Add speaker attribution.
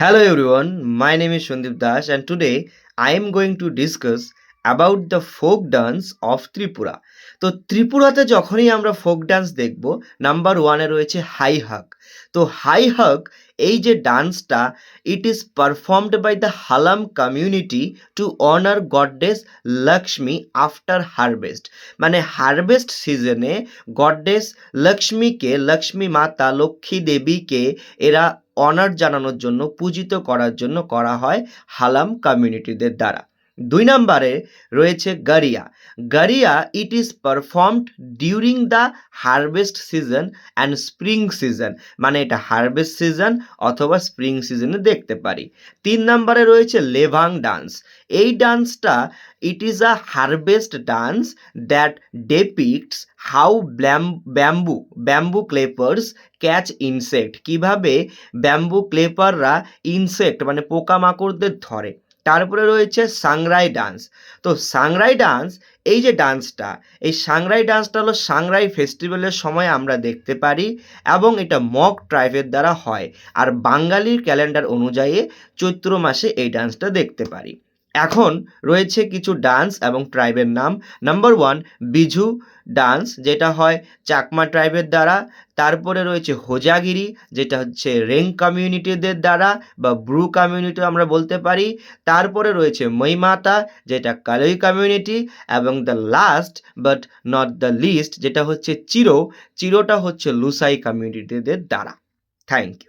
Speaker 1: Hello everyone, my name is Shandip Das and today I am going to discuss about the folk dance of Tripura. তো ত্রিপুরাতে যখনই আমরা folk dance দেখব number ওয়ানে রয়েছে high হাক। তো হাই হাক এই যে ডান্সটা it is performed by the Halam community to honour goddess Lakshmi after harvest. মানে হারভেস্ট সিজনে গডডেস লক্ষ্মীকে, লক্ষ্মী মাতা, লক্ষ্মী দেবীকে এরা অনার জানানোর জন্য, পূজিত করার জন্য করা হয় হালাম কমিউনিটিদের দ্বারা। ২ নম্বরে রয়েছে Garia. Garia it is performed during the harvest season and spring season. মানে এটা হারভেস্ট সিজন অথবা স্প্রিং সিজনে দেখতে পারি। ৩ নম্বরে রয়েছে লেভাং ডান্স। এই ডান্সটা it is a harvest dance that depicts how bamboo clappers catch insect. কিভাবে ব্যাম্বু ক্লেপাররা ইনসেক্ট মানে পোকামাকড়দের ধরে। তারপরে রয়েছে সাংরাই ডান্স। তো সাংরাই ডান্স এই যে ডান্সটা, এই সাংরাই ডান্সটা হলো সাংরাই ফেস্টিভ্যালের সময় আমরা দেখতে পারি এবং এটা মগ ট্রাইবের দ্বারা হয়। আর বাঙালির ক্যালেন্ডার অনুযায়ী চৈত্র মাসে এই ডান্সটা দেখতে পারি। এখন রয়েছে কিছু ডান্স এবং ট্রাইবের নাম। নাম্বার ওয়ান, বিজু ডান্স, যেটা হয় চাকমা ট্রাইবের দ্বারা। তারপরে রয়েছে হোজাগিরি, যেটা হচ্ছে রেং কমিউনিটিদের দ্বারা বা ব্রু কমিউনিটি আমরা বলতে পারি। তারপরে রয়েছে মইমাতা, যেটা কালই কমিউনিটি। এবং the last but not the least যেটা হচ্ছে চিরোটা হচ্ছে লুসাই কমিউনিটিদের দ্বারা। Thank you.